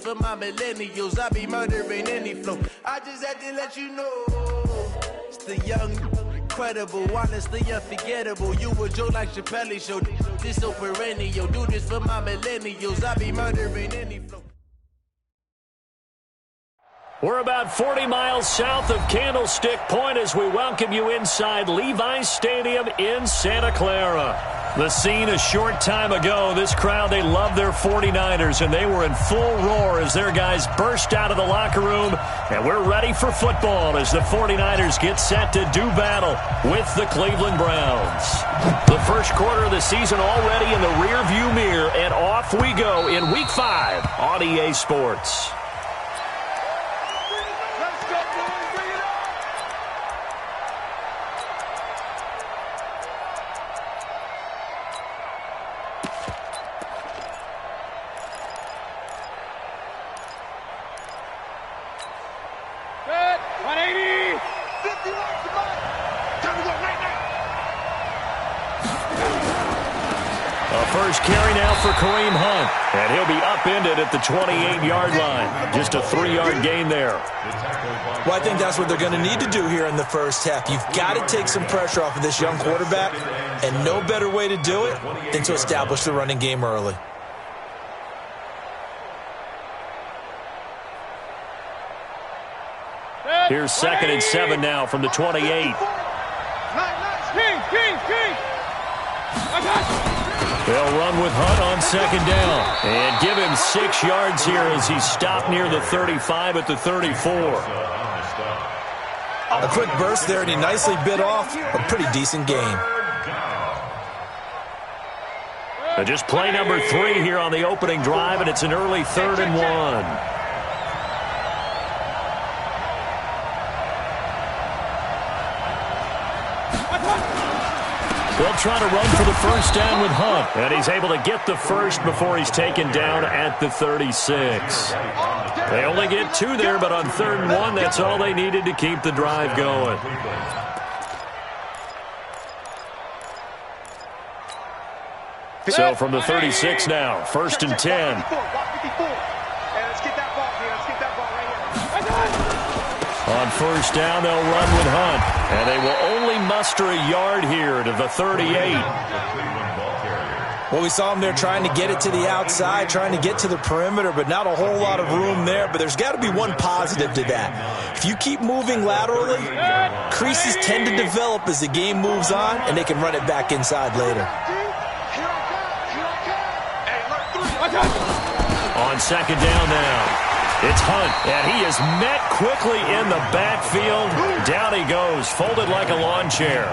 For my millennials, I be murdering any flow. I just had to let you know. It's the young, incredible, honestly unforgettable. You a joke like Chappelle Show. This so perennial. Do this for my millennials. I be murdering any flow. We're about 40 miles south of Candlestick Point as we welcome you inside Levi's Stadium in Santa Clara. The scene a short time ago, this crowd, they love their 49ers, and they were in full roar as their guys burst out of the locker room. And we're ready for football as the 49ers get set to do battle with the Cleveland Browns. The first quarter of the season already in the rearview mirror, and off we go in Week 5 on EA Sports. First carry now for Kareem Hunt, and he'll be upended at the 28-yard line. Just a 3-yard gain there. Well, I think that's what they're going to need to do here in the first half. You've got to take some pressure off of this young quarterback, and no better way to do it than to establish the running game early. Here's 2nd and 7 now from the 28. They'll run with Hunt on 2nd down and give him 6 yards here as he stopped near the 35 at the 34. A quick burst there, and he nicely bit off a pretty decent gain. Just play number 3 here on the opening drive, and it's an early 3rd and 1. They'll try to run for the first down with Hunt, and he's able to get the first before he's taken down at the 36. They only get 2 there, but on 3rd and 1, that's all they needed to keep the drive going. So from the 36 now, 1st and 10. On 1st down, they'll run with Hunt, and they will only muster a yard here to the 38. Well, we saw him there trying to get it to the outside, trying to get to the perimeter, but not a whole lot of room there. But there's got to be one positive to that. If you keep moving laterally, creases tend to develop as the game moves on, and they can run it back inside later. On 2nd down now. It's Hunt, and he is met quickly in the backfield. Down he goes, folded like a lawn chair.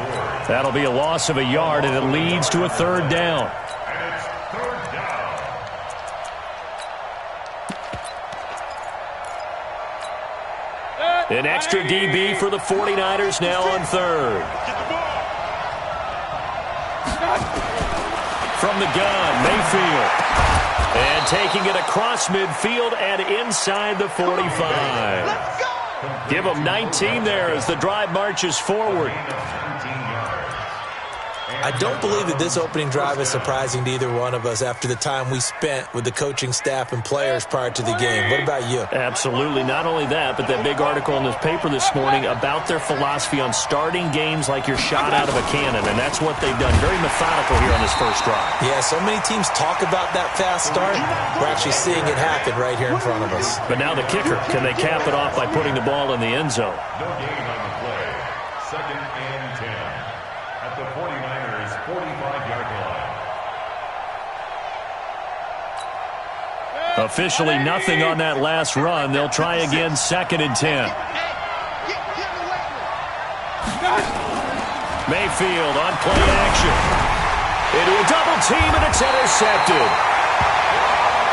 That'll be a loss of a yard, and it leads to a 3rd down. An extra DB for the 49ers now on 3rd. From the gun, Mayfield. And taking it across midfield and inside the 45. Give them 19 there as the drive marches forward. I don't believe that this opening drive is surprising to either one of us after the time we spent with the coaching staff and players prior to the game. What about you? Absolutely. Not only that, but that big article in this paper this morning about their philosophy on starting games like you're shot out of a cannon, and that's what they've done. Very methodical here on this first drive. Yeah, so many teams talk about that fast start. We're actually seeing it happen right here in front of us. But now the kicker, can they cap it off by putting the ball in the end zone? No gain on the play. 2nd and 10 at the 49ers 45-yard line. Officially nothing on that last run. They'll try again, 2nd and 10. Mayfield on play action. Into a double team, and it's intercepted.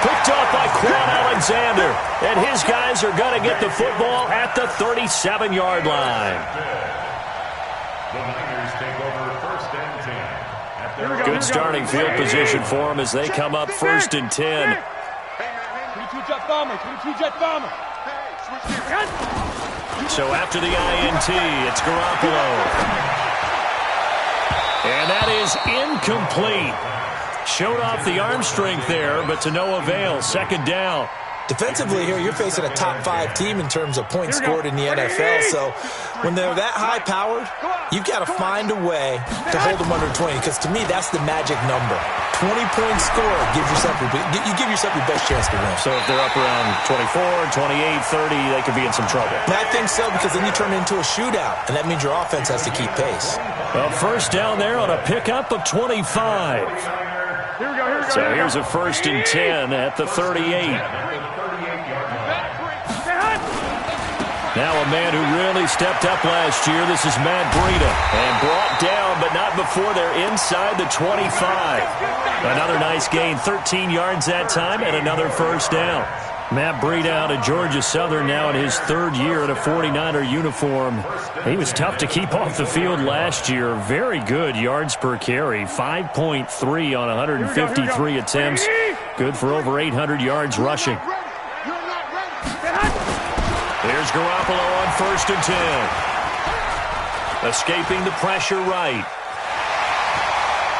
Picked off by Quan Alexander. And his guys are going to get the football at the 37-yard line. The Niners take over 1st and 10. At their Good starting field position for them as they come up 1st and 10. So after the INT, it's Garoppolo. And that is incomplete. Showed off the arm strength there, but to no avail. 2nd down. Defensively here, you're facing a top-5 team in terms of points scored in the NFL. So when they're that high-powered, you've got to find a way to hold them under 20, because to me, that's the magic number. 20 points scored gives yourself you give yourself your best chance to win. So if they're up around 24, 28, 30, they could be in some trouble. And I think so, because then you turn it into a shootout, and that means your offense has to keep pace. Well, first down there on a pickup of 25. So here's a 1st and 10 at the 38. Now a man who really stepped up last year. This is Matt Breida. And brought down, but not before they're inside the 25. Another nice gain, 13 yards that time, and another first down. Matt Breida out of Georgia Southern now in his 3rd year in a 49er uniform. He was tough to keep off the field last year. Very good yards per carry, 5.3 on 153 attempts. Good for over 800 yards rushing. Here's Garoppolo on 1st and 10. Escaping the pressure right.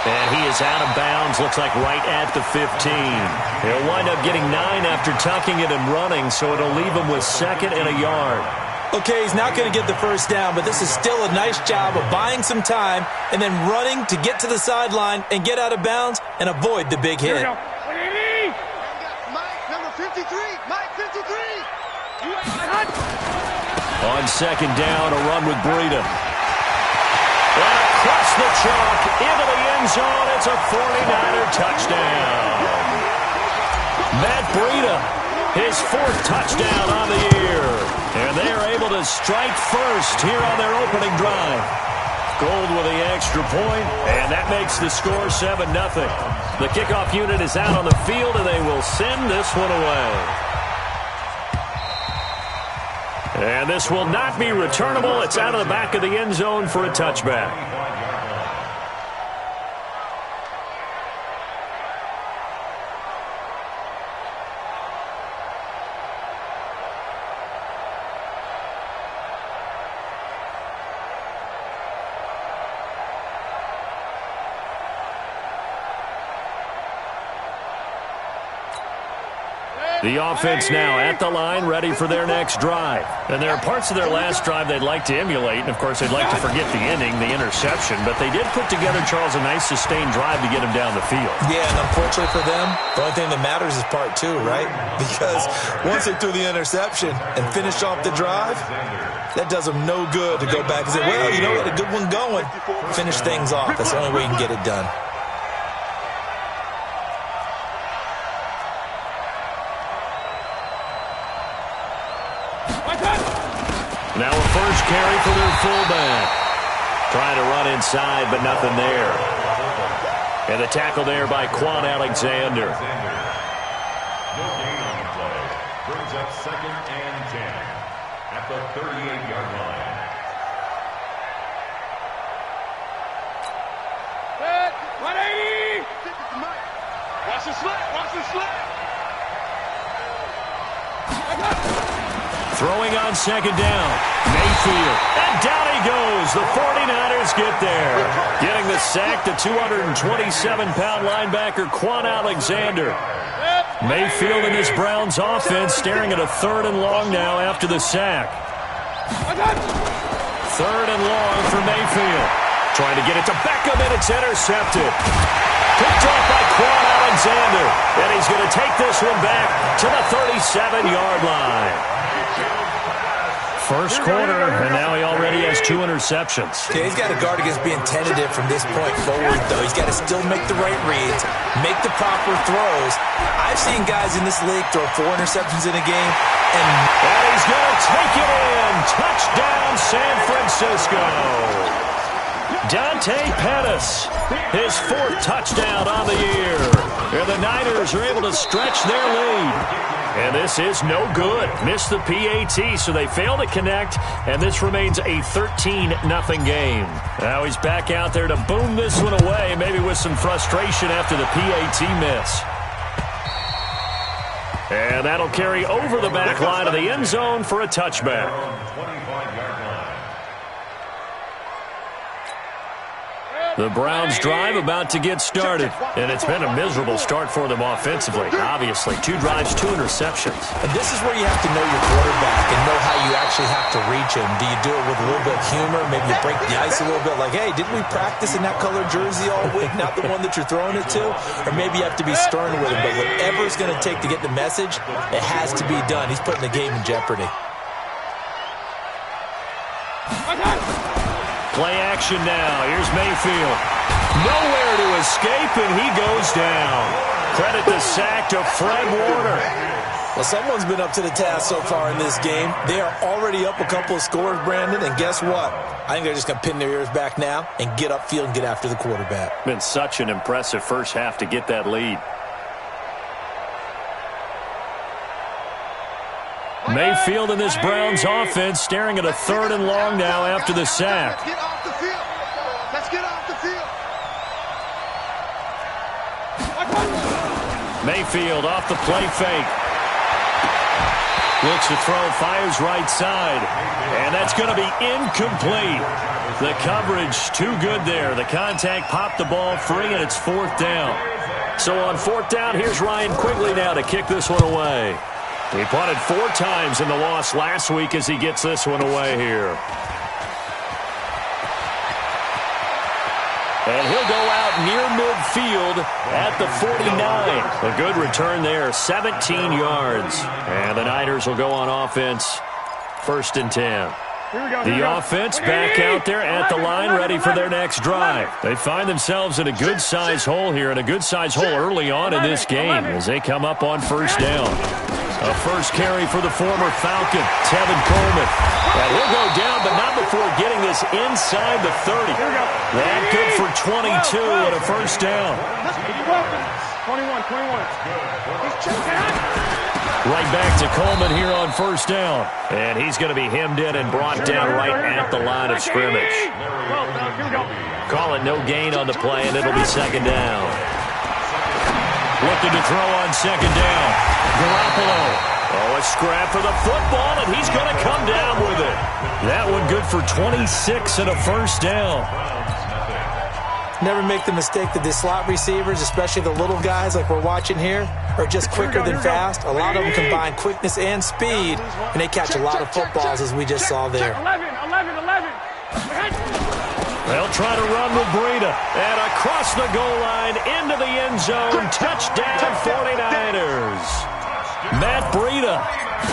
And he is out of bounds, looks like right at the 15. He'll wind up getting 9 after tucking it and running, so it'll leave him with 2nd and a yard. Okay, he's not going to get the first down, but this is still a nice job of buying some time and then running to get to the sideline and get out of bounds and avoid the big hit. Mike, number 53. Mike, 53. On 2nd down, a run with Breida. And across the chalk, into the end zone, it's a 49er touchdown. Matt Breida, his 4th touchdown on the year. And they are able to strike first here on their opening drive. Gold with the extra point, and that makes the score 7-0. The kickoff unit is out on the field, and they will send this one away. And this will not be returnable. It's out of the back of the end zone for a touchback. The offense now at the line, ready for their next drive. And there are parts of their last drive they'd like to emulate. And, of course, they'd like to forget the ending, the interception. But they did put together, Charles, a nice sustained drive to get him down the field. Yeah, and unfortunately for them, the only thing that matters is part 2, right? Because once they threw the interception and finished off the drive, that does them no good to go back and say, well, you know, we had a good one going. Finish things off. That's the only way you can get it done. Now a first carry for their fullback. Trying to run inside, but nothing there. And the tackle there by Quan Alexander. No gain on the play. Brings up 2nd and 10 at the 38-yard line. Set, 180. Watch the slip, watch the slip. Throwing on 2nd down. Mayfield. And down he goes. The 49ers get there. Getting the sack, the 227-pound linebacker, Quan Alexander. Mayfield and his Browns offense staring at a 3rd and long now after the sack. 3rd and long for Mayfield. Trying to get it to Beckham, and it's intercepted. Picked off by Quan Alexander. And he's going to take this one back to the 37-yard line. First quarter, and now he already has 2 interceptions. Okay, he's got to guard against being tentative from this point forward, though. He's got to still make the right reads, make the proper throws. I've seen guys in this league throw 4 interceptions in a game, and he's going to take it in. Touchdown, San Francisco. Dante Pettis, his 4th touchdown on the year. And the Niners are able to stretch their lead. And this is no good. Missed the PAT, so they fail to connect, and this remains a 13-0 game. Now he's back out there to boom this one away, maybe with some frustration after the PAT miss. And that'll carry over the back line of the end zone for a touchback. The Browns drive about to get started, and it's been a miserable start for them offensively. Obviously, 2 drives, 2 interceptions. And this is where you have to know your quarterback and know how you actually have to reach him. Do you do it with a little bit of humor? Maybe you break the ice a little bit like, hey, didn't we practice in that colored jersey all week, not the one that you're throwing it to? Or maybe you have to be stern with him. But whatever it's going to take to get the message, it has to be done. He's putting the game in jeopardy. Play action now. Here's Mayfield. Nowhere to escape, and he goes down. Credit the sack to Fred Warner. Well, someone's been up to the task so far in this game. They are already up a couple of scores, Brandon, and guess what? I think they're just going to pin their ears back now and get upfield and get after the quarterback. Been such an impressive first half to get that lead. Mayfield in this Browns offense staring at a 3rd and long now after the sack. Let's get off the field. Let's get off the field. Mayfield off the play fake. Looks to throw, fires right side. And that's going to be incomplete. The coverage too good there. The contact popped the ball free, and it's 4th down. So on 4th down, here's Ryan Quigley now to kick this one away. He punted 4 times in the loss last week as he gets this one away here. And he'll go out near midfield at the 49. A good return there, 17 yards. And the Niners will go on offense, 1st and 10. The offense back out there at the line, ready for their next drive. They find themselves in a good-size hole here, and a good-size hole early on in this game as they come up on 1st down. A first carry for the former Falcon, Tevin Coleman. And he'll go down, but not before getting this inside the 30. That good for 22 and a 1st down. 21. Right back to Coleman here on 1st down. And he's going to be hemmed in and brought down right at the line of scrimmage. Call it no gain on the play, and it'll be 2nd down. Looking to throw on 2nd down. Garoppolo. Oh, a scrap for the football, and he's going to come down with it. That one good for 26 and a 1st down. Never make the mistake that the slot receivers, especially the little guys like we're watching here, are just quicker than fast. A lot of them combine quickness and speed, and they catch a lot of footballs as we just saw there. 11. They'll try to run with Breida. And across the goal line, into the end zone. Touchdown, 49ers. Matt Breida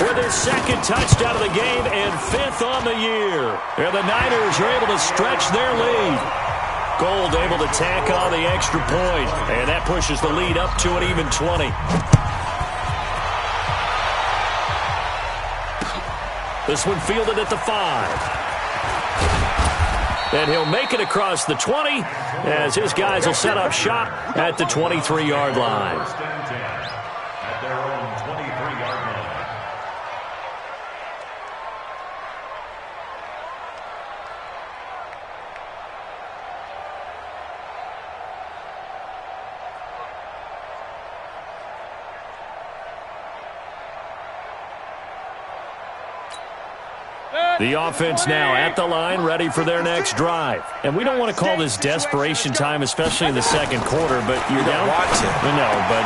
with his 2nd touchdown of the game and 5th on the year. And the Niners are able to stretch their lead. Gold able to tack on the extra point. And that pushes the lead up to an even 20. This one fielded at the 5. And he'll make it across the 20 as his guys will set up shop at the 23-yard line. At their own 23-yard line. The offense now at the line, ready for their next drive. And we don't want to call this desperation time, especially in the 2nd quarter, but you're down. No, but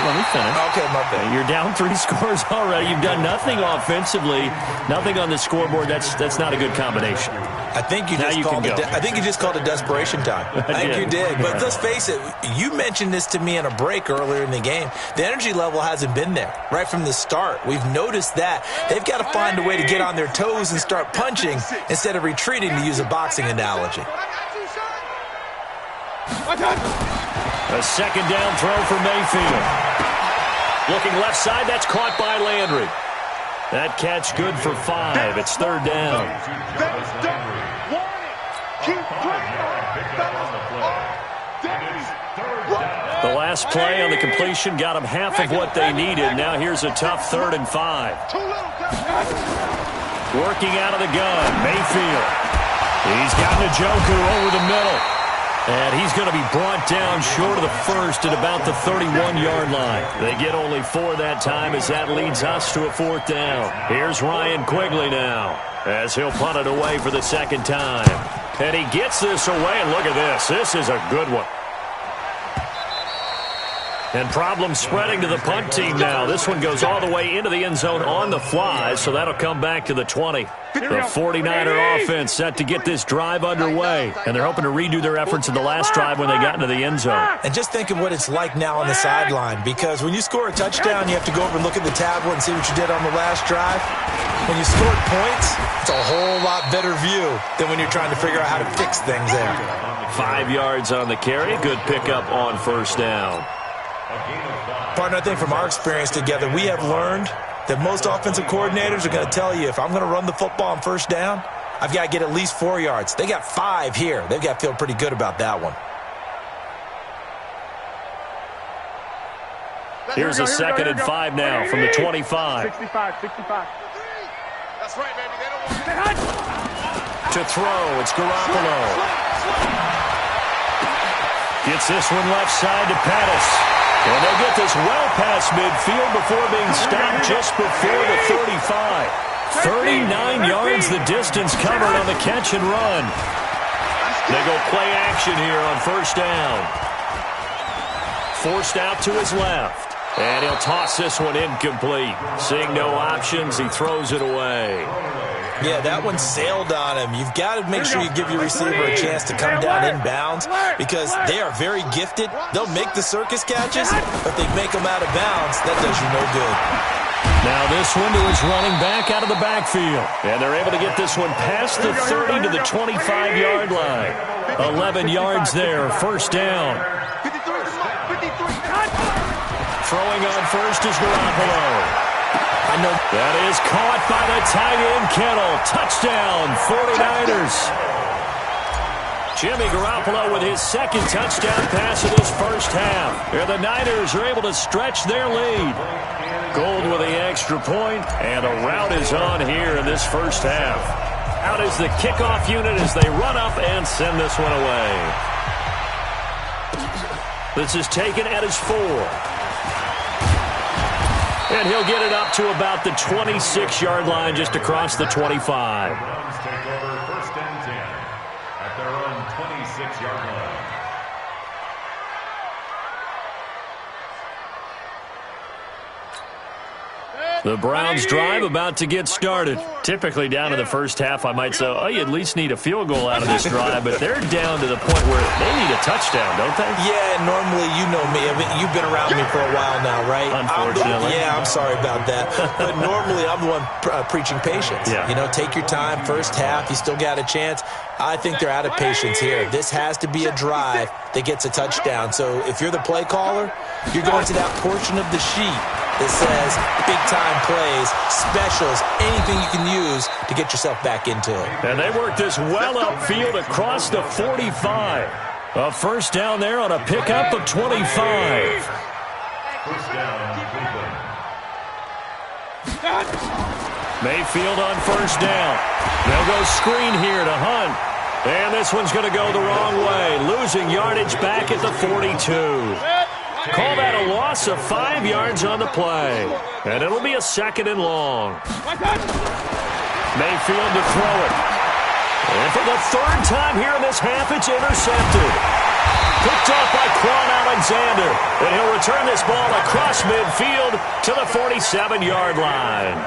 let me finish. Okay, my bad. You're down 3 scores already. You've done nothing offensively, nothing on the scoreboard. That's not a good combination. I think you just called it desperation time. I think you did. But let's face it, you mentioned this to me in a break earlier in the game. The energy level hasn't been there right from the start. We've noticed that. They've got to find a way to get on their toes and start punching instead of retreating, to use a boxing analogy. A 2nd down throw for Mayfield. Looking left side, that's caught by Landry. That catch good for 5. It's 3rd down. The last play on the completion got them half of what they needed. Now here's a tough 3rd and 5. Working out of the gun, Mayfield. He's got Njoku over the middle. And he's going to be brought down short of the first at about the 31-yard line. They get only 4 that time as that leads us to a 4th down. Here's Ryan Quigley now as he'll punt it away for the 2nd time. And he gets this away, and look at this. This is a good one. And problems spreading to the punt team now. This one goes all the way into the end zone on the fly, so that'll come back to the 20. The 49er offense set to get this drive underway, and they're hoping to redo their efforts in the last drive when they got into the end zone. And just think of what it's like now on the sideline, because when you score a touchdown, you have to go over and look at the tablet and see what you did on the last drive. When you scored points, it's a whole lot better view than when you're trying to figure out how to fix things there. 5 yards on the carry. Good pickup on 1st down. Partner, I think from our experience together, we have learned that most offensive coordinators are going to tell you, if I'm going to run the football on 1st down, I've got to get at least 4 yards. They got 5 here. They've got to feel pretty good about that one. Here's a 2nd and 5 now from the 25. 65. That's right, baby. They don't want To throw, it's Garoppolo. Gets this one left side to Pettis. And they'll get this well past midfield before being stopped just before the 35. 39 yards the distance covered on the catch and run. They go play action here on 1st down. Forced out to his left. And he'll toss this one incomplete. Seeing no options, he throws it away. Yeah, that one sailed on him. You've got to make sure you give your receiver a chance to come down inbounds because they are very gifted. They'll make the circus catches, but they make them out of bounds. That does you no good. Now this one to his running back out of the backfield. And they're able to get this one past the 30 to the 25-yard line. 11 yards there, 1st down. Throwing on 1st is Garoppolo. That is caught by the tight end, Kittle. Touchdown, 49ers. Jimmy Garoppolo with his 2nd touchdown pass of this 1st half. And the Niners are able to stretch their lead. Gold with the extra point, and a rout is on here in this 1st half. Out is the kickoff unit as they run up and send this one away. This is taken at his 4. And he'll get it up to about the 26-yard line just across the 25. Browns take over 1st and 10 at their own 26-yard line. The Browns drive about to get started. Typically down in the 1st half, I might say, oh, you at least need a field goal out of this drive, but they're down to the point where they need a touchdown, don't they? Yeah, normally, you know me. I mean, you've been around me for a while now, right? Unfortunately. I'm sorry about that. But normally, I'm the one preaching patience. Yeah. You know, take your time. 1st half, you still got a chance. I think they're out of patience here. This has to be a drive that gets a touchdown. So if you're the play caller, you're going to that portion of the sheet that says big-time plays, specials, anything you can use to get yourself back into it. And they work this well upfield across the 45. A 1st down there on a pickup of 25. 1st down, Cleveland. Mayfield on 1st down. They'll go screen here to Hunt. And this one's going to go the wrong way. Losing yardage back at the 42. Call that a loss of 5 yards on the play. And it'll be a 2nd and long. Mayfield to throw it. And for the 3rd time here in this half, it's intercepted. Picked off by Quan Alexander. And he'll return this ball across midfield to the 47-yard line.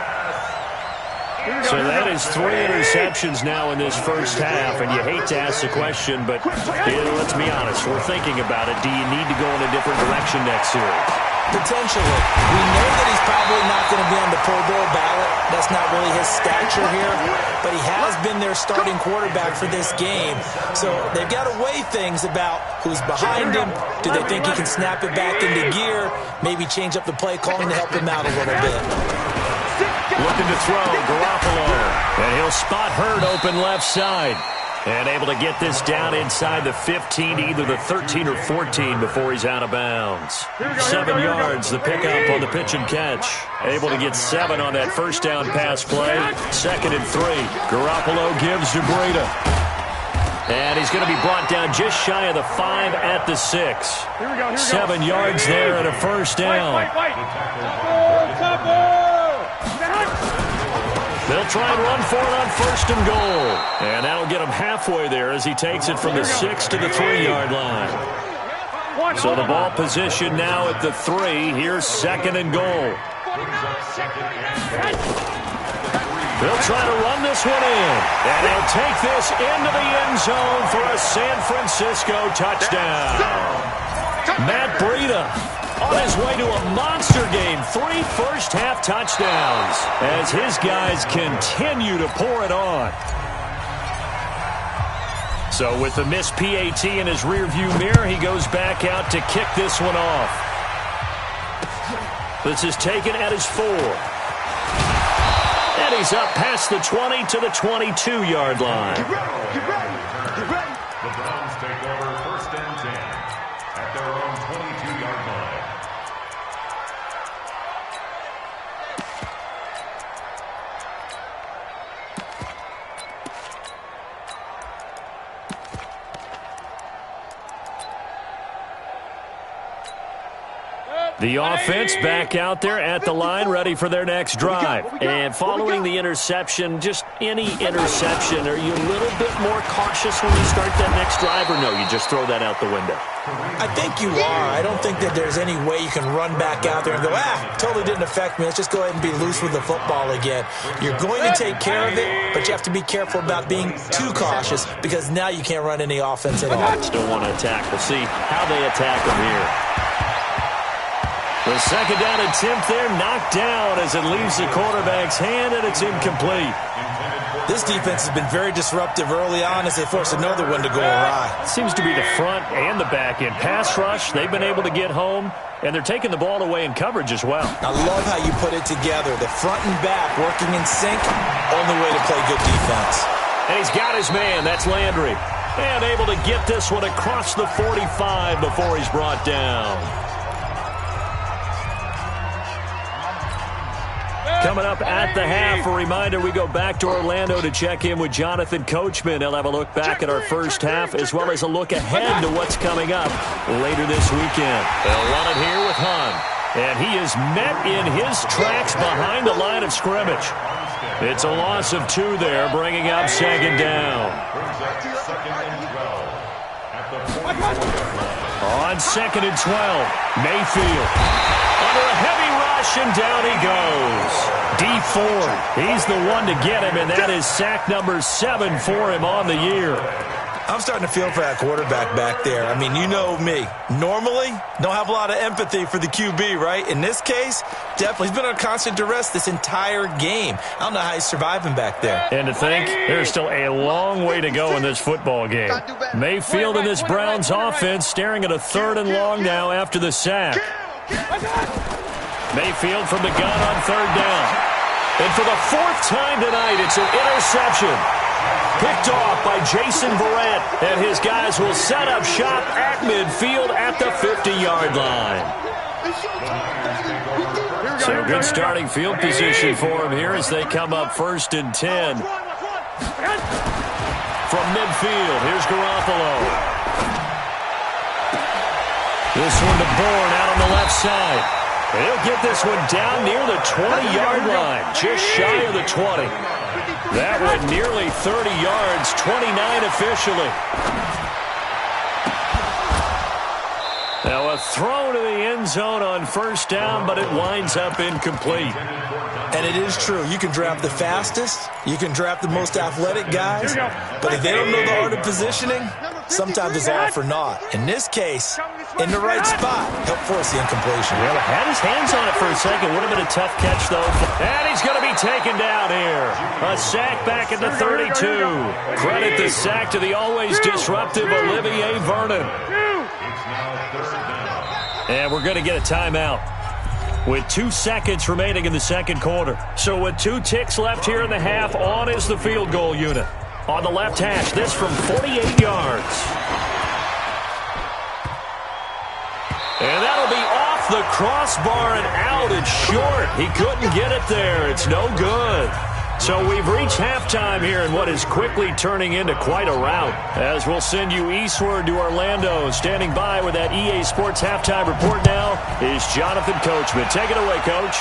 So that is 3 interceptions now in this 1st half, and you hate to ask the question, but let's be honest, we're thinking about it. Do you need to go in a different direction next series? Potentially. We know that he's probably not going to be on the Pro Bowl ballot. That's not really his stature here, but he has been their starting quarterback for this game. So they've got to weigh things about who's behind him. Do they think he can snap it back into gear? Maybe change up the play calling to help him out a little bit. Looking to throw, Garoppolo. And he'll spot Hurd open left side. And able to get this down inside the 15, either the 13 or 14 before he's out of bounds. 7 yards, the pickup on the pitch and catch. Able to get 7 on that 1st down pass play. 2nd and 3. Garoppolo gives to Breida. And he's going to be brought down just shy of the 5 at the 6. Here we go. 7 yards there and a first down. They'll try and run for it on 1st and goal. And that'll get him halfway there as he takes it from the 6 to the 3-yard line. So the ball position now at the 3. Here's 2nd and goal. They'll try to run this one in. And they'll take this into the end zone for a San Francisco touchdown. Matt Breida on his way to a monster game. 3 first-half touchdowns as his guys continue to pour it on. So with the missed PAT in his rearview mirror, he goes back out to kick this one off. This is taken at his 4. And he's up past the 20 to the 22-yard line. The Browns take over 1st and 10 at their own 22-yard line. The offense back out there at the line, ready for their next drive. And following the interception, just any interception, are you a little bit more cautious when you start that next drive, or no, you just throw that out the window? I think you are. I don't think that there's any way you can run back out there and go, totally didn't affect me. Let's just go ahead and be loose with the football again. You're going to take care of it, but you have to be careful about being too cautious because now you can't run any offense at all. Still want to attack. We'll see how they attack them here. The 2nd down attempt there knocked down as it leaves the quarterback's hand, and it's incomplete. This defense has been very disruptive early on as they force another one to go awry. Seems to be the front and the back end. Pass rush, they've been able to get home, and they're taking the ball away in coverage as well. I love how you put it together. The front and back working in sync, only way to play good defense. And he's got his man, that's Landry. And able to get this one across the 45 before he's brought down. Coming up at the half, a reminder, we go back to Orlando to check in with Jonathan Coachman. He'll have a look back at our first half as well as a look ahead to what's coming up later this weekend. They'll run it here with Hunt. And he is met in his tracks behind the line of scrimmage. It's a loss of 2 there, bringing up 2nd down. On 2nd and 12, Mayfield under a heavy rush, and down he goes. Dee Ford, he's the one to get him, and that is sack number 7 for him on the year. I'm starting to feel for that quarterback back there. I mean, you know me. Normally, don't have a lot of empathy for the QB, right? In this case, definitely. He's been on constant duress this entire game. I don't know how he's surviving back there. And to think, there's still a long way to go in this football game. Mayfield and this Browns offense staring at a 3rd and long now after the sack. Mayfield from the gun on 3rd down. And for the 4th time tonight, it's an interception. Picked off by Jason Verrett, and his guys will set up shop at midfield at the 50-yard line. So good starting field position for him here as they come up 1st and 10. From midfield, here's Garoppolo. This one to Bourne out on the left side. He'll get this one down near the 20-yard line, just shy of the 20. That one nearly 30 yards, 29 officially. Now a throw to the end zone on 1st down, but it winds up incomplete. And it is true. You can draft the fastest, you can draft the most athletic guys, but if they don't know the art of positioning, sometimes it's all for naught. In this case, in the right spot, help force the incompletion. Well, had his hands on it for a second. Would have been a tough catch, though. And he's going to be taken down here. A sack back at the 32. Credit the sack to the always disruptive Olivier Vernon. And we're going to get a timeout with 2 seconds remaining in the 2nd quarter. So with 2 ticks left here in the half, on is the field goal unit. On the left hash, this from 48 yards. And that'll be off the crossbar and out. It's short. He couldn't get it there. It's no good. So we've reached halftime here in what is quickly turning into quite a rout. As we'll send you eastward to Orlando. Standing by with that EA Sports halftime report now is Jonathan Coachman. Take it away, Coach.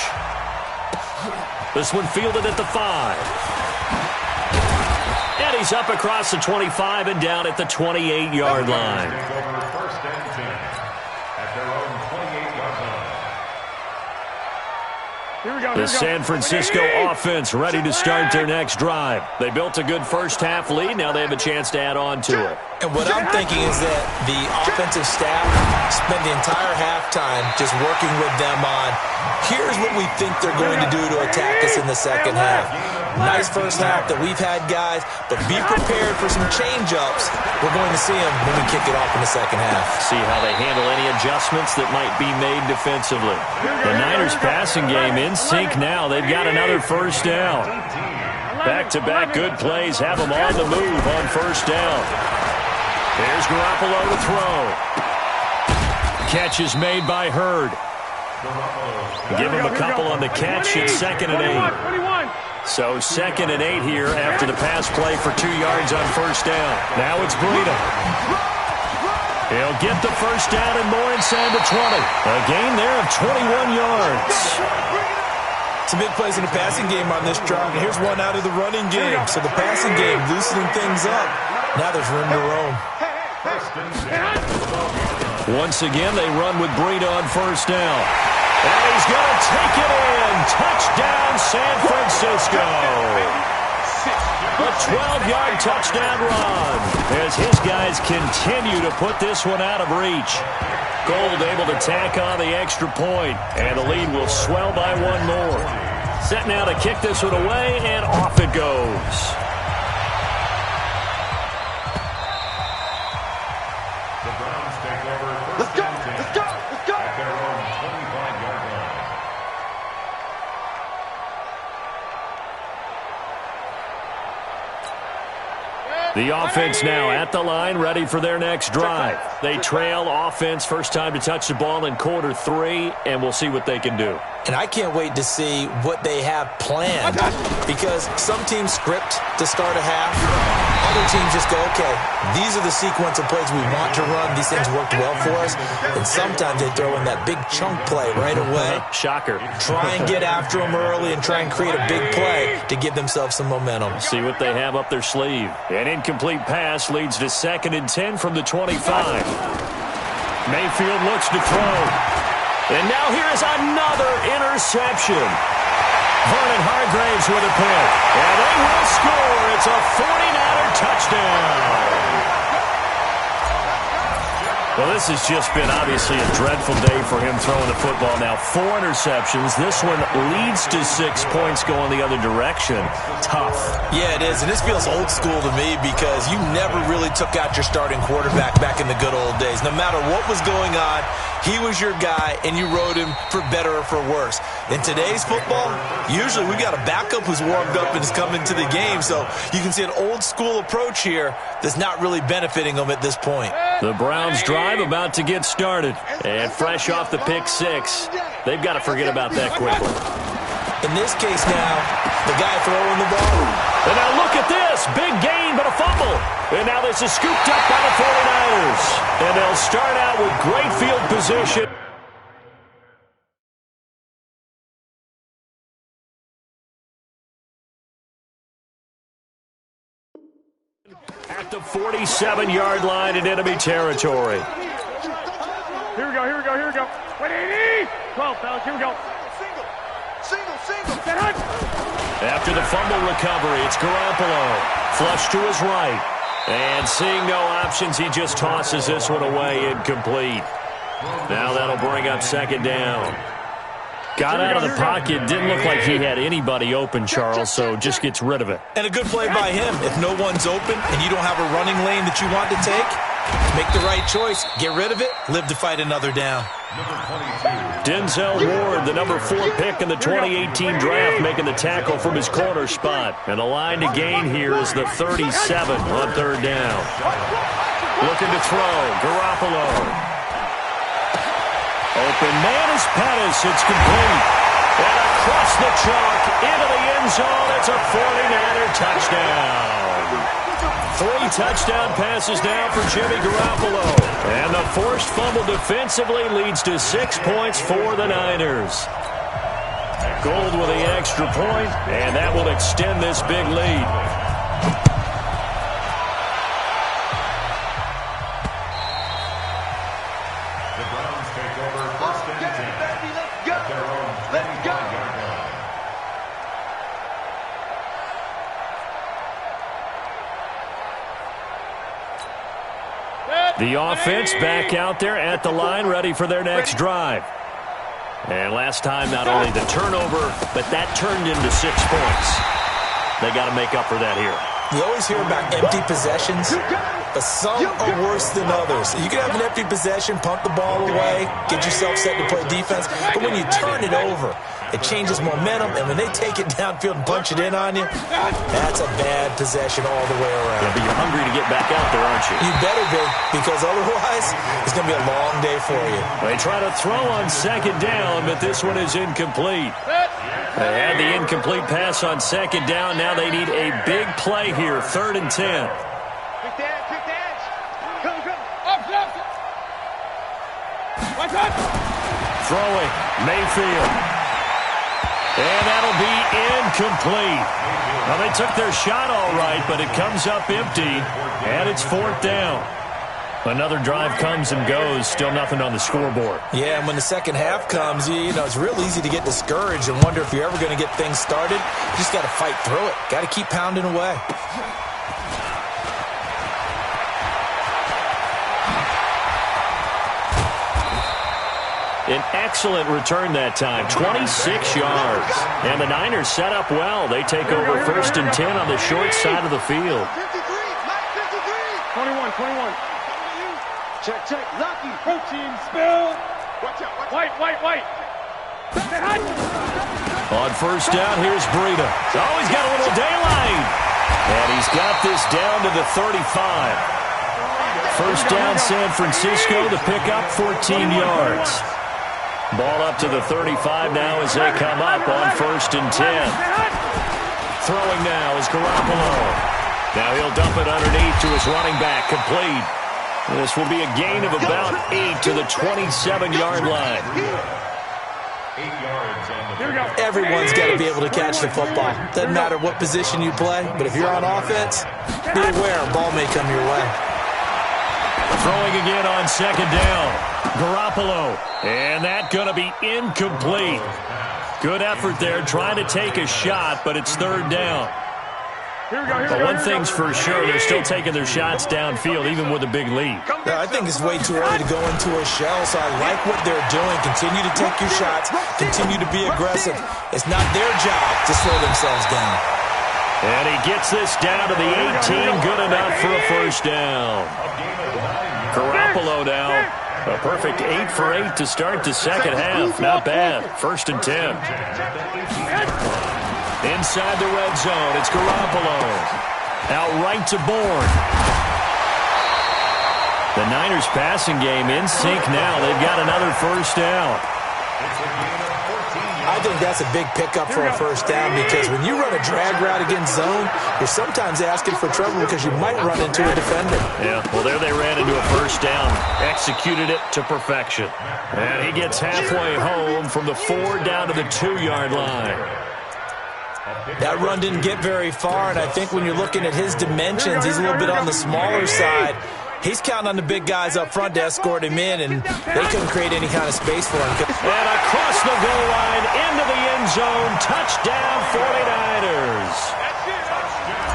This one fielded at the 5. And he's up across the 25 and down at the 28-yard line. First and 10 at their own 28-yard line. The San Francisco offense ready to start their next drive. They built a good first-half lead. Now they have a chance to add on to it. And what I'm thinking is that the offensive staff spent the entire halftime just working with them on, here's what we think they're going to do to attack us in the second half. Nice first half that we've had, guys, but be prepared for some change-ups. We're going to see them when we kick it off in the second half. See how they handle any adjustments that might be made defensively. The Niners passing game in sync now. They've got another first down. Back-to-back good plays have them on the move on first down. Here's Garoppolo to throw. Catch is made by Hurd. Give him a couple on the catch. It's 2nd and 8. So 2nd and 8 here after the pass play for 2 yards on first down. Now it's Breida. He'll get the first down and more inside the 20. A gain there of 21 yards. Some big plays in the passing game on this drive. And here's one out of the running game. So the passing game loosening things up. Now there's room to roam. Once again, they run with Breida on first down. And he's going to take it in. Touchdown, San Francisco. A 12-yard touchdown run as his guys continue to put this one out of reach. Gold able to tack on the extra point, and the lead will swell by one more. Set now to kick this one away, and off it goes. The Browns take over first and 10 at their own 25-yard line. The offense now at the line, ready for their next drive. They trail offense, first time to touch the ball in quarter 3, and we'll see what they can do. And I can't wait to see what they have planned, because some teams script to start a half. Other teams just go, okay, these are the sequence of plays we want to run. These things worked well for us. And sometimes they throw in that big chunk play right away. Shocker. Try and get after them early and try and create a big play to give themselves some momentum. See what they have up their sleeve. An incomplete pass leads to 2nd and 10 from the 25. Mayfield looks to throw. And now here's another interception. Vernon Hargreaves with a pick. And they will score. It's a 49er touchdown. Well, this has just been obviously a dreadful day for him throwing the football. Now 4 interceptions. This one leads to 6 points going the other direction. Tough. Yeah, it is. And this feels old school to me because you never really took out your starting quarterback back in the good old days. No matter what was going on, he was your guy, and you rode him for better or for worse. In today's football, usually we got a backup who's warmed up and is coming to the game. So you can see an old school approach here that's not really benefiting them at this point. The Browns drive about to get started. And fresh off the pick 6, they've got to forget about that quickly. In this case now, the guy throwing the ball. And now look at this. Big gain, but a fumble. And now this is scooped up by the 49ers. And they'll start out with great field position. At the 47-yard line in enemy territory. Here we go. 180. 12, fellas, here we go. Single. After the fumble recovery, it's Garoppolo. Flush to his right. And seeing no options, he just tosses this one away incomplete. Now that'll bring up 2nd down. Got out of the pocket. Didn't look like he had anybody open, Charles, so just gets rid of it. And a good play by him. If no one's open and you don't have a running lane that you want to take, make the right choice. Get rid of it. Live to fight another down. Denzel Ward, the number 4 pick in the 2018 draft, making the tackle from his corner spot. And the line to gain here is the 37 on 3rd down. Looking to throw. Garoppolo. Open man is Pettis. It's complete. And across the chalk into the end zone. It's a 49er touchdown. 3 touchdown passes now for Jimmy Garoppolo. And the forced fumble defensively leads to 6 points for the Niners. Gould with the extra point, and that will extend this big lead. The Browns take over first and 10 at their own 25-yard line. The offense back out there at the line, ready for their next drive. And last time, not only the turnover, but that turned into 6 points. They got to make up for that here. You always hear about empty possessions, but some are worse than others. You can have an empty possession, punt the ball away, get yourself set to play defense, but when you turn it over, it changes momentum, and when they take it downfield and punch it in on you, that's a bad possession all the way around. Yeah, but you're hungry to get back out there, aren't you? You better be, because otherwise, it's going to be a long day for you. They try to throw on second down, but this one is incomplete. They had the incomplete pass on second down. Now they need a big play here, 3rd and 10. Throwing, Mayfield. And that'll be incomplete. Well, they took their shot all right, but it comes up empty, and it's 4th down. Another drive comes and goes, still nothing on the scoreboard. Yeah, and when the second half comes, you know, it's real easy to get discouraged and wonder if you're ever going to get things started. You just got to fight through it. Got to keep pounding away. An excellent return that time, 26 yards. And the Niners set up well. They take over 1st and 10 on the short side of the field. 21. Check. Lucky. Protein spill. Watch out. White. On 1st down, here's Breida. Oh, he's got a little daylight. And he's got this down to the 35. 1st down, San Francisco. The pickup, 14 yards. Ball up to the 35 now as they come up on 1st and 10. Throwing now is Garoppolo. Now he'll dump it underneath to his running back, complete. This will be a gain of about 8 to the 27-yard line. 8 yards on the Everyone's got to be able to catch the football. Doesn't matter what position you play, but if you're on offense, be aware a ball may come your way. Throwing again on 2nd down. Garoppolo. And that going to be incomplete. Good effort there, trying to take a shot, but it's 3rd down. But one thing's for sure, they're still taking their shots downfield, even with a big lead. I think it's way too early to go into a shell, so I like what they're doing. Continue to take your shots. Continue to be aggressive. It's not their job to slow themselves down. And he gets this down to the 18, good enough for a 1st down. Garoppolo now, a perfect 8 for 8 to start the second half. Not bad. 1st and 10. Inside the red zone, it's Garoppolo. Out right to Bourne. The Niners passing game in sync now. They've got another 1st down. I think that's a big pickup for a 1st down because when you run a drag route against zone, you're sometimes asking for trouble because you might run into a defender. Yeah, well, there they ran into a 1st down. Executed it to perfection. And he gets halfway home from the 4 down to the 2-yard line. That run didn't get very far, and I think when you're looking at his dimensions, he's a little bit on the smaller side. He's counting on the big guys up front to escort him in, and they couldn't create any kind of space for him. And across the goal line, into the end zone, touchdown 49ers.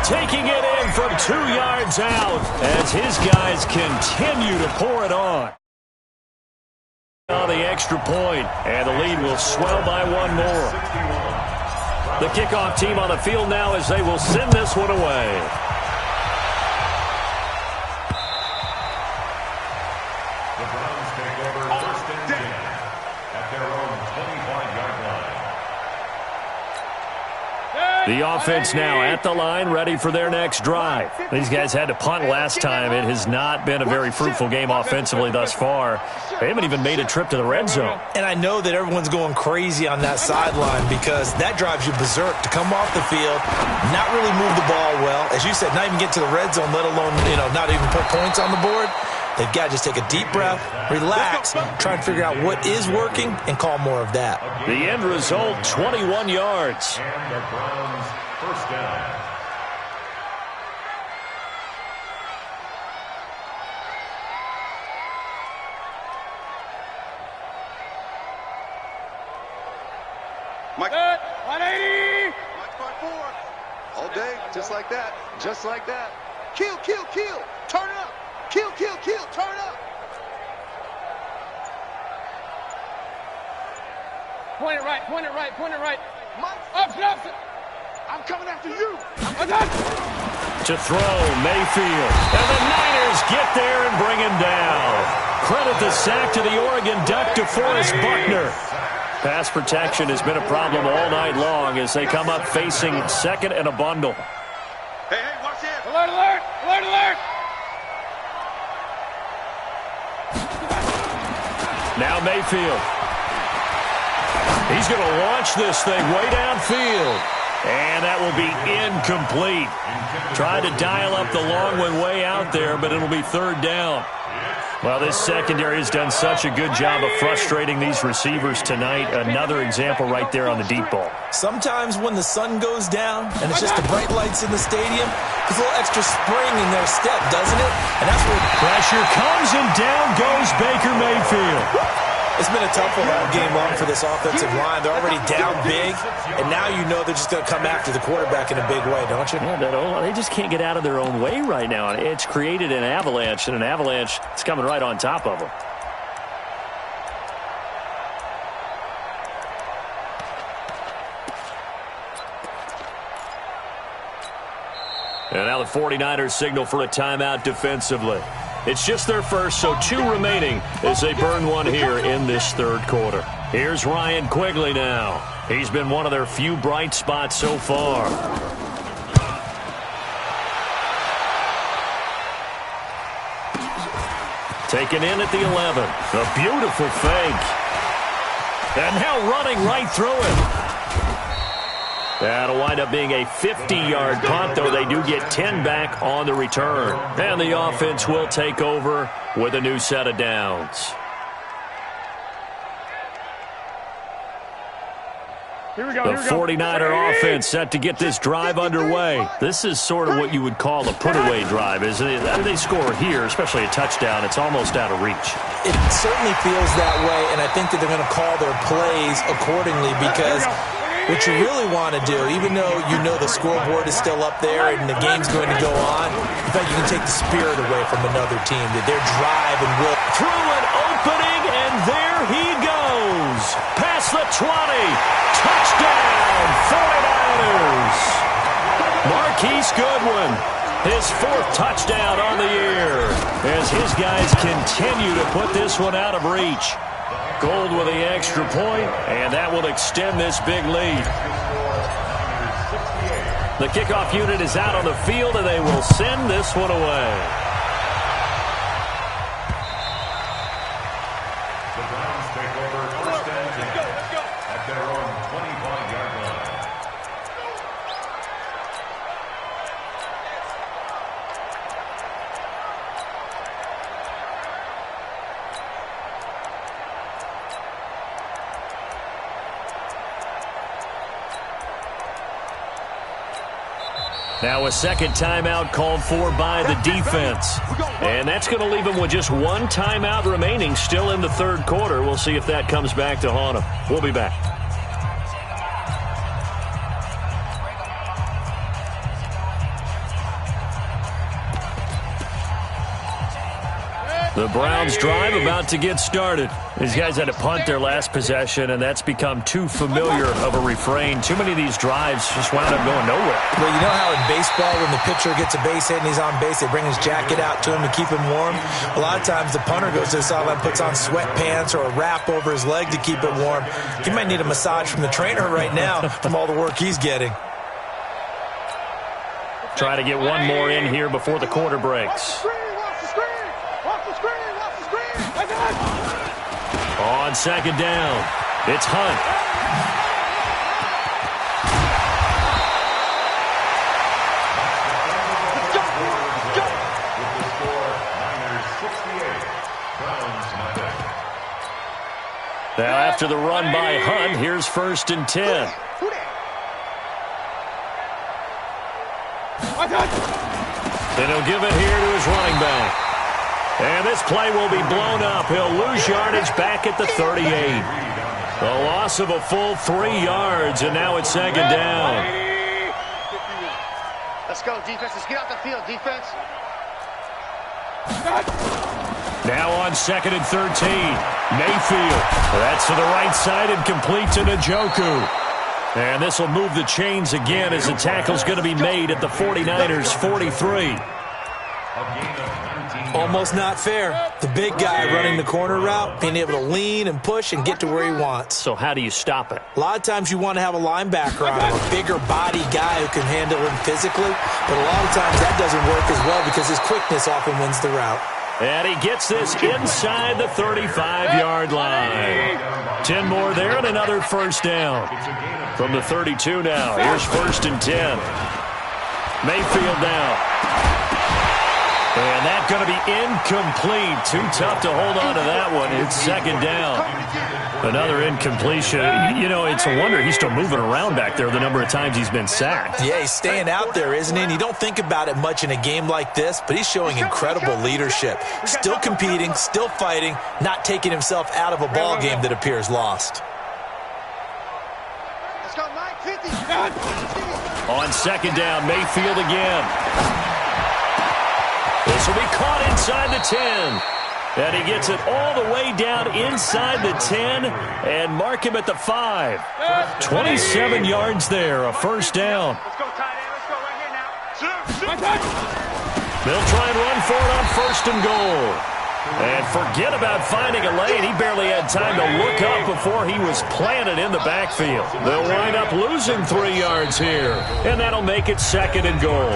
Taking it in from 2 yards out as his guys continue to pour it on. On the extra point, and the lead will swell by 1 more. The kickoff team on the field now as they will send this one away. The Browns take over 1st and 10 at their own 25-yard line. The offense now at the line, ready for their next drive. These guys had to punt last time. It has not been a very fruitful game offensively thus far. They haven't even made a trip to the red zone. And I know that everyone's going crazy on that sideline because that drives you berserk to come off the field, not really move the ball well. As you said, not even get to the red zone, let alone, not even put points on the board. They've got to just take a deep breath, relax, try and figure out what is working, and call more of that. The end result, 21 yards. And the Browns first down. Mike, 180. Mike 4. All day, just like that. Just like that. Kill, kill, kill. Turn up. Kill, kill, kill. Turn up. Point it right, point it right, point it right. Mike, Up. I'm coming after you. To throw, Mayfield. And the Niners get there and bring him down. Credit the sack to the Oregon Duck, DeForest Buckner. Pass protection has been a problem all night long as they come up facing second and a bundle. Hey, watch it. Alert, alert, alert, alert. Now Mayfield. He's going to launch this thing way downfield. And that will be incomplete. Tried to dial up the long one way out there, but it'll be third down. Well, this secondary has done such a good job of frustrating these receivers tonight. Another example right there on the deep ball. Sometimes when the sun goes down and it's just the bright lights in the stadium, there's a little extra spring in their step, doesn't it? And that's where pressure comes and down goes Baker Mayfield. It's been a tough one all game long for this offensive line. They're already down big, and now you know they're just going to come after the quarterback in a big way, don't you? Yeah, they just can't get out of their own way right now. It's created an avalanche, and an avalanche is coming right on top of them. And now the 49ers signal for a timeout defensively. It's just their first, so 2 remaining as they burn one here in this third quarter. Here's Ryan Quigley now. He's been one of their few bright spots so far. Taken in at the 11. A beautiful fake. And now running right through it. That'll wind up being a 50-yard punt, though they do get 10 back on the return. And the offense will take over with a new set of downs. Here we go, the 49er offense set to get this drive underway. This is sort of what you would call a put-away drive, isn't it? They score here, especially a touchdown. It's almost out of reach. It certainly feels that way, and I think that they're going to call their plays accordingly because what you really want to do, even though you know the scoreboard is still up there and the game's going to go on, in fact, you can take the spirit away from another team, that their drive and will. Through an opening, and there he goes. Past the 20. Touchdown, 49ers. Marquise Goodwin, his 4th touchdown on the year, as his guys continue to put this one out of reach. Gold with the extra point, and that will extend this big lead. The kickoff unit is out on the field, and they will send this one away. The Browns take over first and 10 at their own 25-yard line. Now a second timeout called for by the defense. And that's going to leave them with just 1 timeout remaining still in the third quarter. We'll see if that comes back to haunt them. We'll be back. The Browns drive about to get started. These guys had to punt their last possession, and that's become too familiar of a refrain. Too many of these drives just wound up going nowhere. Well, you know how in baseball, when the pitcher gets a base hit and he's on base, they bring his jacket out to him to keep him warm? A lot of times the punter goes to the sideline, puts on sweatpants or a wrap over his leg to keep it warm. He might need a massage from the trainer right now from all the work he's getting. Try to get one more in here before the quarter breaks. On second down, it's Hunt. Now after the run by Hunt, here's 1st and 10. Then he'll give it here to his running back. And this play will be blown up. He'll lose yardage back at the 38. A loss of a full 3 yards, and now it's 2nd down. Let's go, defense. Let's get out the field, defense. Now on 2nd and 13. Mayfield. That's to the right side and complete to Njoku. And this will move the chains again as the tackle's going to be made at the 49ers' 43. Almost not fair. The big guy running the corner route, being able to lean and push and get to where he wants. So how do you stop it? A lot of times you want to have a linebacker on him, a bigger body guy who can handle him physically. But a lot of times that doesn't work as well because his quickness often wins the route. And he gets this inside the 35-yard line. 10 more there and another 1st down. From the 32 now. Here's 1st and 10. Mayfield now. And that's going to be incomplete. Too tough to hold on to that one. It's 2nd down. Another incompletion. You know, it's a wonder he's still moving around back there the number of times he's been sacked. Yeah, he's staying out there, isn't he? And you don't think about it much in a game like this, but he's showing incredible leadership. Still competing, still fighting, not taking himself out of a ball game that appears lost. Let's go, Mike, 50. On 2nd down, Mayfield again. This will be caught inside the 10. And he gets it all the way down inside the 10 and mark him at the 5. 27 yards there, a 1st down. Let's go, tight end. Let's go right here now. They'll try and run for it on 1st and goal. And forget about finding a lane. He barely had time to look up before he was planted in the backfield. They'll wind up losing 3 yards here. And that'll make it 2nd and goal.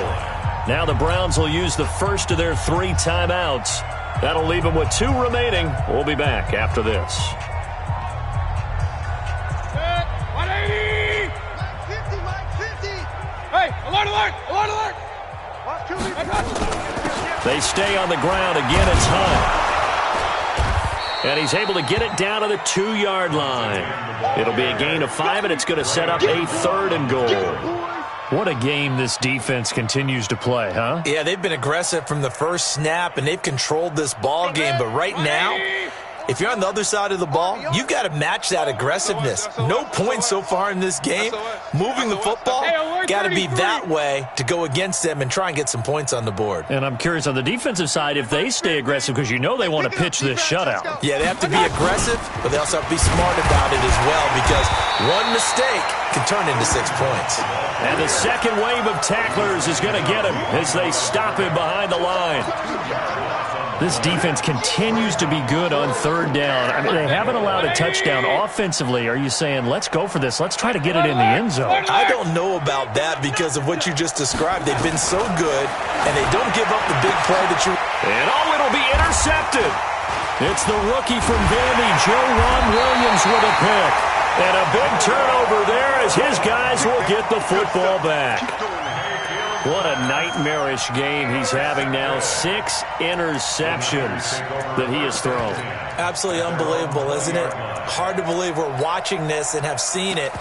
Now the Browns will use the first of their 3 timeouts. That'll leave them with 2 remaining. We'll be back after this. 180! Mike 50! Hey, alert, alert, alert, alert! They stay on the ground. Again, it's Hunt. And he's able to get it down to the 2-yard line. It'll be a gain of 5, and it's going to set up a 3rd and goal. What a game this defense continues to play, huh? Yeah, they've been aggressive from the first snap, and they've controlled this ball game. But right now, if you're on the other side of the ball, you've got to match that aggressiveness. No points so far in this game. Moving the football, got to be that way to go against them and try and get some points on the board. And I'm curious on the defensive side if they stay aggressive because you know they want to pitch this shutout. Yeah, they have to be aggressive, but they also have to be smart about it as well because one mistake can turn into 6 points. And the second wave of tacklers is going to get him as they stop him behind the line. This defense continues to be good on 3rd down. I mean, they haven't allowed a touchdown offensively. Are you saying, let's go for this? Let's try to get it in the end zone. I don't know about that because of what you just described. They've been so good, and they don't give up the big play that you... And it'll be intercepted. It's the rookie from Vandy, Joejuan Williams with a pick. And a big turnover there as his guys will get the football back. What a nightmarish game he's having now. 6 interceptions that he has thrown. Absolutely unbelievable, isn't it? Hard to believe we're watching this and have seen it,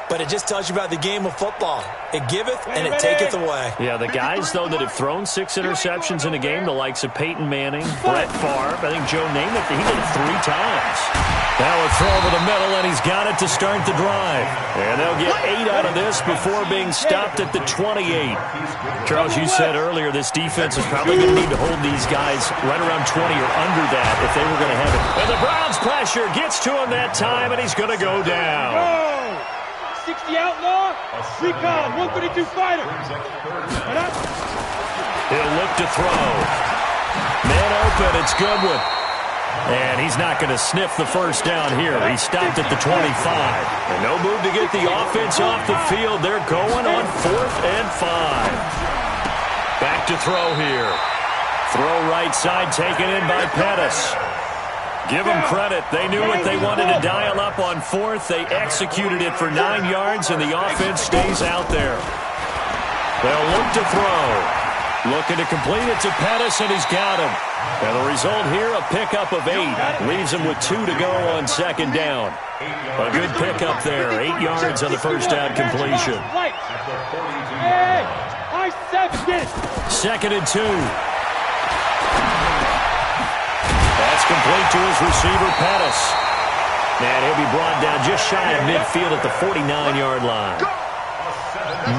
but it just tells you about the game of football. It giveth and it taketh away. Yeah, the guys, though, that have thrown 6 interceptions in a game, the likes of Peyton Manning, Brett Favre, I think Joe Namath, he did it 3 times. Now a throw over the middle, and he's got it to start the drive. And they'll get 8 out of this before being stopped at the 28. Charles, you said earlier this defense is probably going to need to hold these guys right around 20 or under that if they were going to have it. And the Browns pressure gets to him that time, and he's going to go down. 60 outlaw, recon, 132 fighter. He'll look to throw. Man open, it's Goodwin. And he's not going to sniff the first down here. He stopped at the 25. And no move to get the offense off the field. They're going on 4th and 5. Back to throw here. Throw right side taken in by Pettis. Give them credit. They knew what they wanted to dial up on fourth. They executed it for 9 yards, and the offense stays out there. They'll look to throw. Looking to complete it to Pettis, and he's got him. And the result here, a pickup of 8. Leaves him with 2 to go on second down. A good pickup there. 8 yards on the first down completion. Second and 2. That's complete to his receiver, Pettis. And he'll be brought down just shy of midfield at the 49-yard line.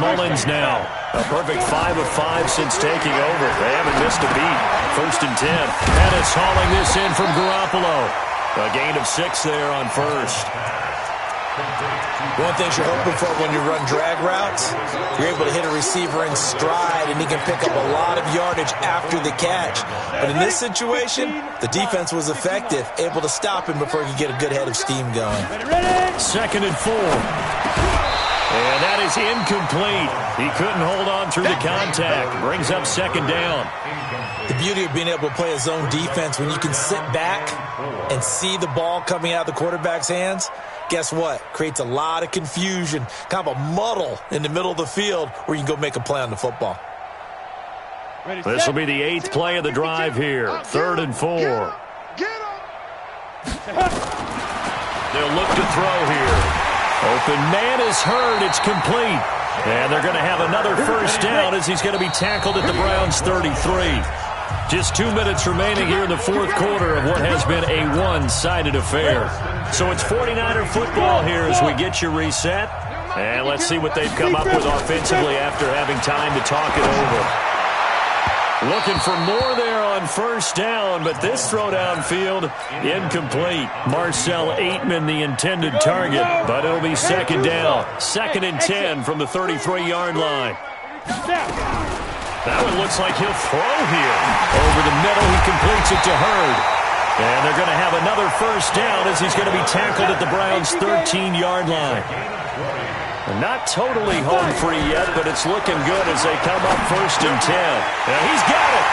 Mullins now. A perfect 5 of 5 since taking over. They haven't missed a beat. First and 10. Pettis hauling this in from Garoppolo. A gain of 6 there on first. One thing you're hoping for when you run drag routes, you're able to hit a receiver in stride, and he can pick up a lot of yardage after the catch. But in this situation, the defense was effective, able to stop him before he could get a good head of steam going. Second and 4. And that is incomplete. He couldn't hold on through the contact. Brings up second down. The beauty of being able to play a zone defense, when you can sit back and see the ball coming out of the quarterback's hands, guess what? Creates a lot of confusion, kind of a muddle in the middle of the field where you can go make a play on the football. This will be the 8th play of the drive here. 3rd and 4. They'll look to throw here. Open man is heard. It's complete. And they're going to have another first down as he's going to be tackled at the Browns' 33. Just 2 minutes remaining here in the fourth quarter of what has been a one-sided affair. So it's 49er football here as we get you reset. And let's see what they've come up with offensively after having time to talk it over. Looking for more there on first down, but this throw downfield incomplete. Marcel Aitman, the intended target, but it'll be second down. 2nd and 10 from the 33-yard line. That one looks like he'll throw here. Over the middle, he completes it to Hurd. And they're going to have another first down as he's going to be tackled at the Browns' 13-yard line. Not totally home free yet, but it's looking good as they come up 1st and 10. And he's got it.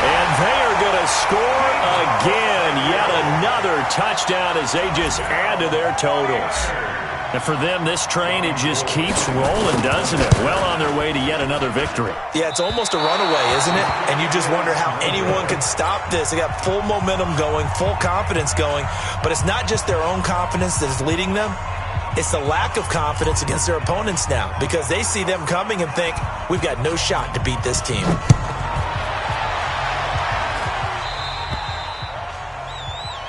And they are going to score again. Yet another touchdown as they just add to their totals. And for them, this train, it just keeps rolling, doesn't it? Well on their way to yet another victory. Yeah, it's almost a runaway, isn't it? And you just wonder how anyone can stop this. They got full momentum going, full confidence going. But it's not just their own confidence that is leading them. It's the lack of confidence against their opponents now because they see them coming and think, we've got no shot to beat this team.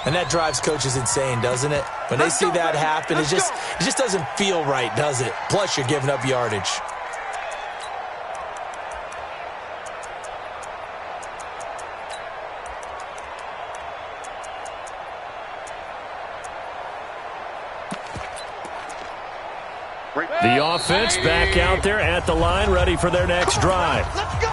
And that drives coaches insane, doesn't it? When they see that happen, it just doesn't feel right, does it? Plus, you're giving up yardage. The offense back out there at the line, ready for their next drive.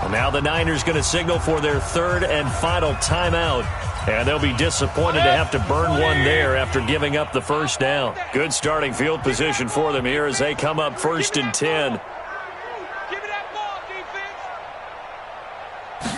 And now the Niners going to signal for their 3rd and final timeout. And they'll be disappointed to have to burn one there after giving up the first down. Good starting field position for them here as they come up 1st and 10. Give me that ball,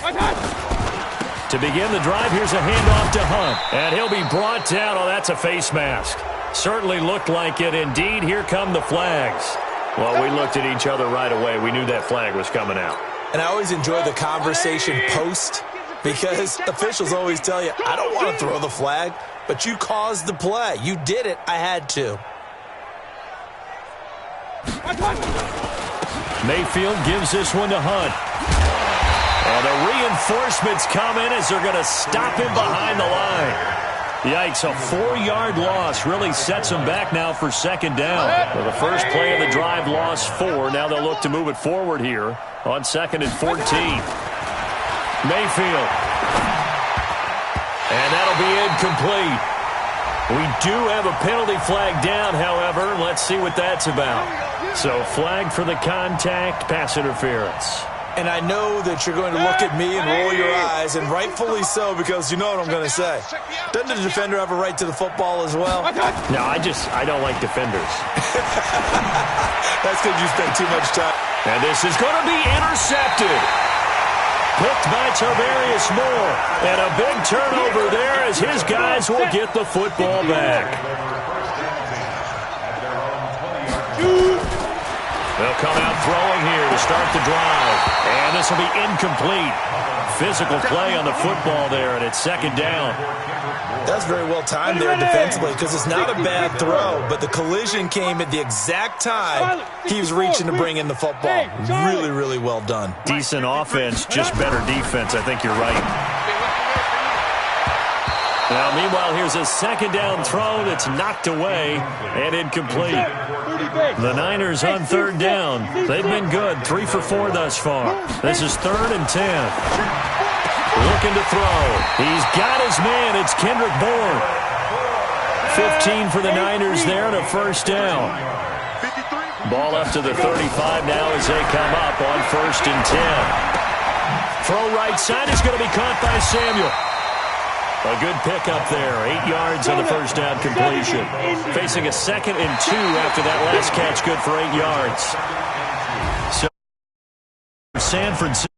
defense. To begin the drive, here's a handoff to Hunt. And he'll be brought down. Oh, that's a face mask. Certainly looked like it. Indeed, here come the flags. Well, we looked at each other right away. We knew that flag was coming out. And I always enjoy the conversation post because officials always tell you, I don't want to throw the flag, but you caused the play. You did it. I had to. Mayfield gives this one to Hunt. And the reinforcements come in as they're going to stop him behind the line. Yikes, a 4-yard loss really sets them back now for second down. Well, the first play of the drive lost 4. Now they'll look to move it forward here on 2nd and 14. Mayfield. And that'll be incomplete. We do have a penalty flag down, however. Let's see what that's about. So flag for the contact, pass interference. And I know that you're going to look at me and roll your eyes, and rightfully so, because you know what I'm going to say. Doesn't the defender have a right to the football as well? No, I don't like defenders. That's because you spend too much time. And this is going to be intercepted. picked by Tavarius Moore. And a big turnover there as his guys will get the football back. They'll come out throwing here to start the drive. And this will be incomplete. Physical play on the football there, and it's second down. That's very well timed there defensively because it's not a bad throw, but the collision came at the exact time he was reaching to bring in the football. Really, really well done. Decent offense, just better defense. I think you're right. Now, meanwhile, here's a second down throw that's knocked away and incomplete. The Niners on third down. They've been good, 3 for 4 thus far. This is 3rd and 10. Looking to throw. He's got his man. It's Kendrick Bourne. 15 for the Niners there and a first down. Ball up to the 35 now as they come up on 1st and 10. Throw right side is going to be caught by Samuel. A good pickup there. 8 yards on the first down completion. Facing a 2nd and 2 after that last catch, good for 8 yards. So San Francisco.